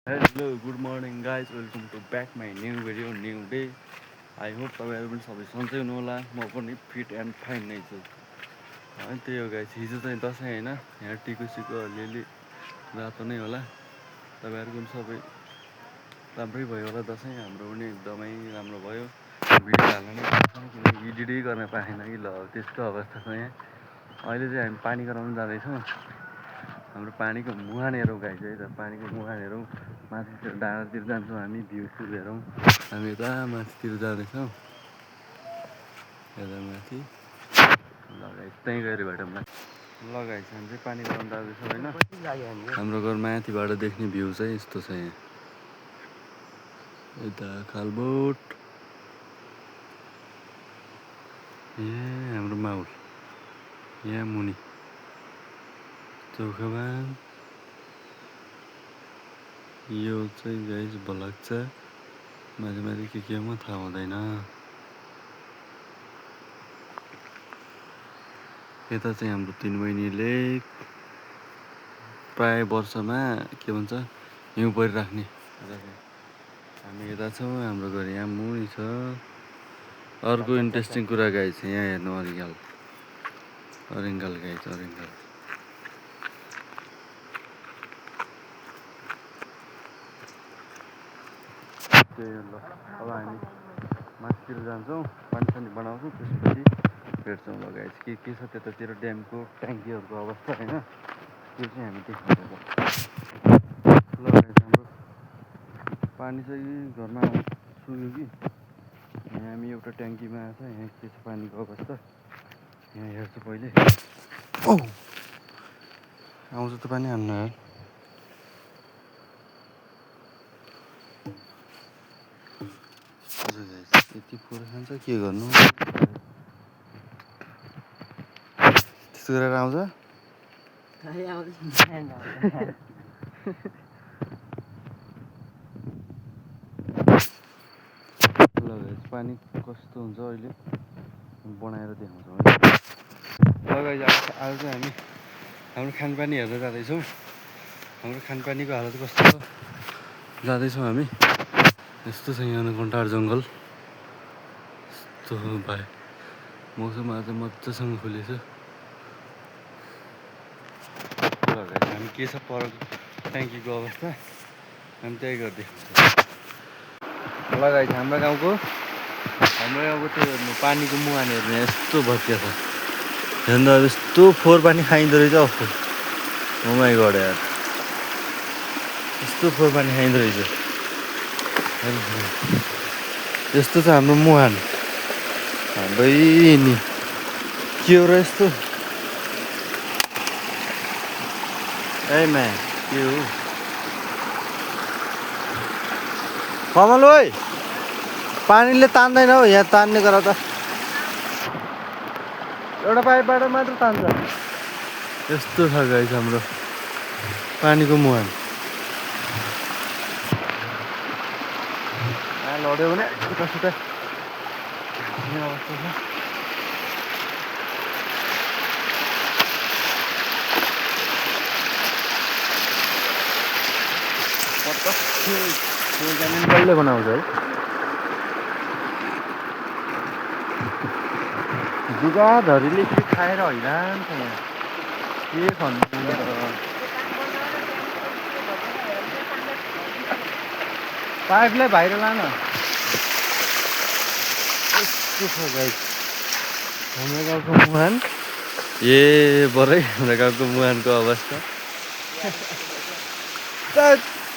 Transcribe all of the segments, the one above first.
Hello, good morning guys. Welcome to back my new video, new day. I hope तपाईँहरू पनि सबै सन्चै हुनुहोला म पनि फिट एन्ड फाइन नै छु अनि त्यही हो गाइस हिजो चाहिँ दसैँ होइन यहाँ टिको सिको अलिअलि रातो नै होला तपाईँहरूको पनि सबै राम्रै भयो होला दसैँ हाम्रो पनि एकदमै राम्रो भयो भिडियो हाल्न नै किनकि एडिटै गर्न पाएन कि ल त्यस्तो अवस्था छ यहाँ अहिले चाहिँ हामी पानी गराउन जाँदैछौँ हाम्रो पानीको मुहान हेरौँ गाइस है त पानीको मुहान हेरौँ माथितिर डाँडातिर जान्छौँ हामी भ्यू स्यू हेरौँ हामी यता माथितिर जाँदैछौँ यता माथि लगाइ त्यहीँ गएर भेटौँ न लगाइछ हामी चाहिँ पानी गराउन जाँदैछौँ होइन हाम्रो घर माथिबाट देख्ने भ्यू चाहिँ यस्तो छ यहाँ यता खालबोट यहाँ हाम्रो माउल यहाँ मुनि चौखाबाङ यो चाहिँ गाइस भलक्चा माथि माथि के हो म थाहा हुँदैन यता चाहिँ हाम्रो तिन बहिनीले प्राय वर्षमा के भन्छ हिउँ परिराख्ने हामी यता छौँ हाम्रो घर यहाँ मुनि छ अर्को इन्ट्रेस्टिङ कुरा गाइस यहाँ हेर्नु अरिङ्गाल गाइस अरिङ्गाल त्यही हो ल अब हामी माथितिर जान्छौँ पानी बनाउँछौँ त्यसपछि भेट्छौँ ल गाइस के छ त्यतातिर ड्यामको ट्याङ्कीहरूको अवस्था होइन त्यो चाहिँ हामी देख्छौँ ल गाइस हाम्रो पानी चाहिँ घरमा सुक्यो कि यहाँ हामी एउटा ट्याङ्कीमा आएको छ यहाँ के छ पानीको अवस्था यहाँ हेर्छु पहिले आउँछ त पानी हान्न यति फोहोर खान्छ के गर्नु त्यस्तो गरेर आउँछ पानी कस्तो हुन्छ अहिले बनाएर देखाउँछौँ है आज चाहिँ हामी हाम्रो खानपानी हेर्न जाँदैछौँ हाम्रो खानपानीको हालत कस्तो छ जाँदैछौँ हामी यस्तो छ यहाँ कन्टार जङ्गल यस्तो भाइ मौसम आज मजासँग खुलेछ हामी के छ पर ट्याङ्कीको अवस्था हामी त्यही गरिदिएको लगाइ हाम्रो गाउँको त्यो हेर्नु पानीको मुहान हेर्नु यस्तो भत्किया छ हेर्नु अब यस्तो फोहोर पानी खाइँदो रहेछ ओमाइ गड यार यस्तो फोहोर पानी खाइँदो रहेछ यस्तो छ हाम्रो मुहान हाम्रै नि के हो र यस्तो ए म्या के हो कमल ओइ पानीले तान्दैन हौ यहाँ तान्ने गर त एउटा पाइपबाट मात्र तान्छ यस्तो छ गाइस हाम्रो पानीको मुहान लड्यो भने उतासुता अवस्था छ कसले बनाउँछ है जुगाधरीले के खाएर हैरान छ यहाँ के भन्नु पाइपलाई बाहिर लान यस्तो छ गाइस हाम्रो गाउँको मुहान बरै हाम्रो गाउँको मुहानको अवस्था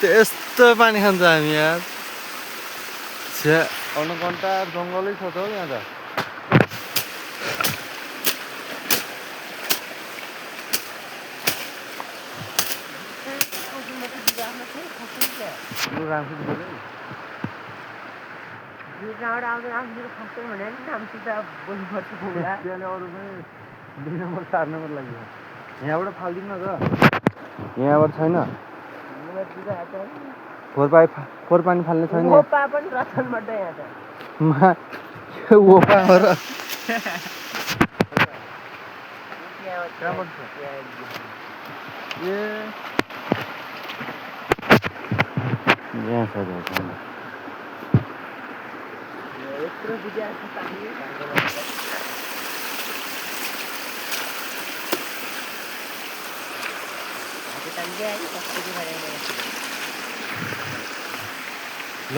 यस्तो पानी खान्छ हामी यार छ्या घन्टा जङ्गलै छ त हौ यहाँ त यहाँबाट फालिदिनु न त यहाँबाट छैन फोहोर पानी फाल्ने छैन यहाँ छ गाइस यत्रो बुझ्या छ पानी आके तन्के आयो कस्तो गरेर ल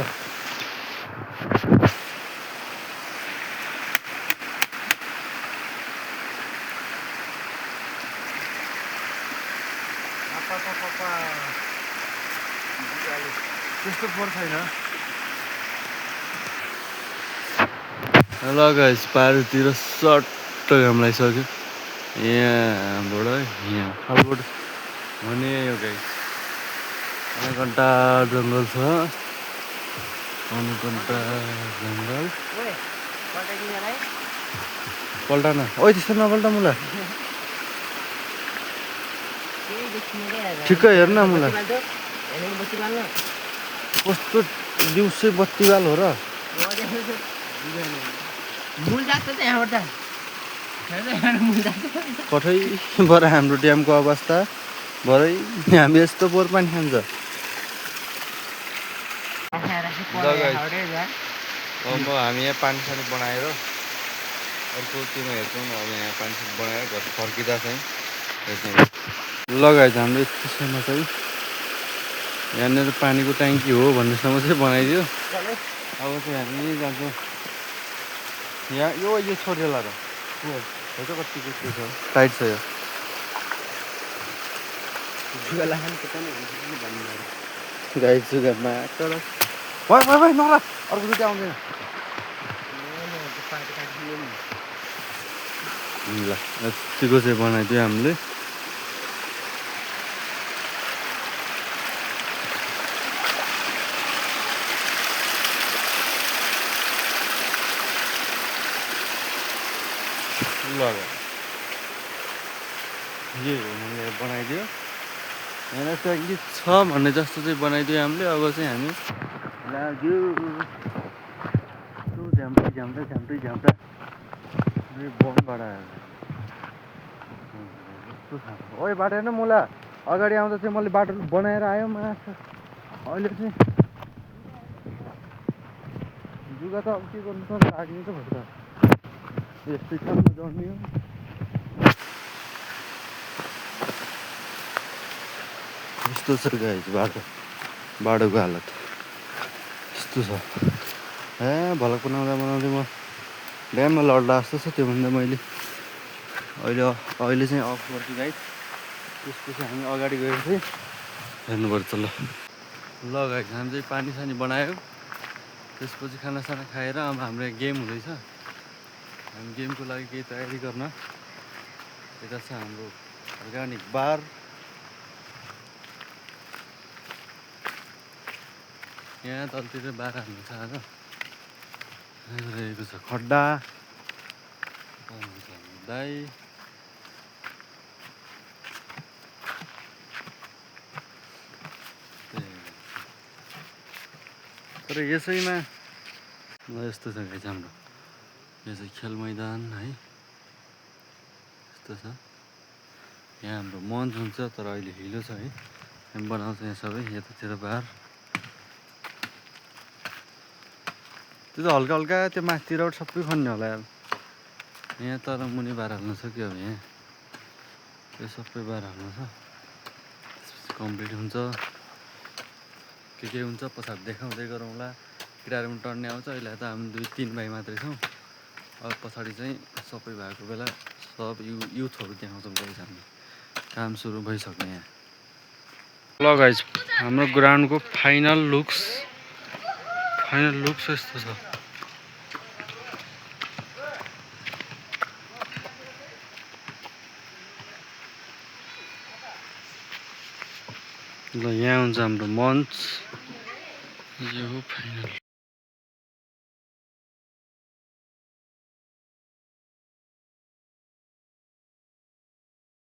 त्यस्तो पर्छ छैन ल गाइस पारितिर सट्ट घाम लागिसक्यो यहाँबाट यहाँ खालबाट भने यो गाइस घन्टा जङ्गल छ घन्टा जङ्गल ओए पल्टाइदिनलाई पल्टा न ओइ त्यस्तो नपल्टा मुला केही देखिने रे ठिक्कै हेर्न मुला हेर्नु बसी बाल्नु कस्तो दिउँसै बत्तीवाल हो र मूल जात त यहाँबाट मूल जात कठैबाट हाम्रो ड्यामको अवस्था भरै हामी यस्तो पोहोर पानी खान्छ अब हामी यहाँ पानी सानी बनाएर अर्को त्योमा हेर्छौँ अब यहाँ पानी सानी बनाएर घर फर्किँदा चाहिँ लगाएछ हाम्रो यस्तोसम्म चाहिँ यहाँनिर पानीको ट्याङ्की हो भन्नेसम्म चाहिँ बनाइदियो अब चाहिँ हामी जान्छौँ यहाँ यो छोडेला र कतिको के छ टाइट छ यो गाई जुगामा तर भाइ नला अर्को दुइटा आउँदैन ल यतिको चाहिँ बनाइदियो हामीले यो हामीले बनाइदियो यहाँ ट्याङ्की छ भन्ने जस्तो चाहिँ बनाइदियो हामीले अब चाहिँ हामी लाग्यो झ्याम्टा बमबाट ओइ बाटो हेर्न मुला अगाडि आउँदा चाहिँ मैले बाटो बनाएर आयो माछा अहिले चाहिँ जुगा त अब के गर्नु पर्छ लाग्ने त भन्छ यस्तै ठाउँमा जर्नी हो यस्तो छ गाइस बाटोको हालत यस्तो छ भलक बनाउँदा म ड्याममा लड्ला जस्तो छ त्यो भन्दा मैले अहिले चाहिँ अफ गर्छु गाइस त्यसपछि हामी अगाडि गएर चाहिँ हेर्नुपर्छ ल गाइस हामी चाहिँ पानी सानी बनायो त्यसपछि खानासाना खाएर अब हाम्रो गेम हुँदैछ हामी गेमको लागि केही तयारी गर्न यता छ हाम्रो अर्ग्यानिक बार यहाँ तलतिर बार हाल्नु छ आज रहेको छ खड्डा दाई तर यसैमा यस्तो छ गाइस हाम्रो यो चाहिँ खेल मैदान है यस्तो छ यहाँ हाम्रो मञ्च हुन्छ तर अहिले हिलो छ है हामी बनाउँछ यहाँ सबै यतातिर बार त्यो त हल्का हल्का त्यो माथितिरबाट सबै खन्ने होला यार यहाँ तर मुनि बार हाल्नु छ कि अब यहाँ त्यो सबै बार हाल्नु छ त्यसपछि कम्प्लिट हुन्छ के हुन्छ पछाडि देखाउँदै गरौँला केटाहरू पनि टर्ने आउँछ अहिले त हामी 2-3 भाइ मात्रै छौँ अब पछाडि चाहिँ सबै भएको बेला सब युथहरू त्यहाँ आउँछौँ गाइस हामी काम सुरु भइसक्ने यहाँ ल गाइस हाम्रो ग्राउन्डको फाइनल लुक्स यस्तो छ ल यहाँ हुन्छ हाम्रो मञ्च यो हो फाइनल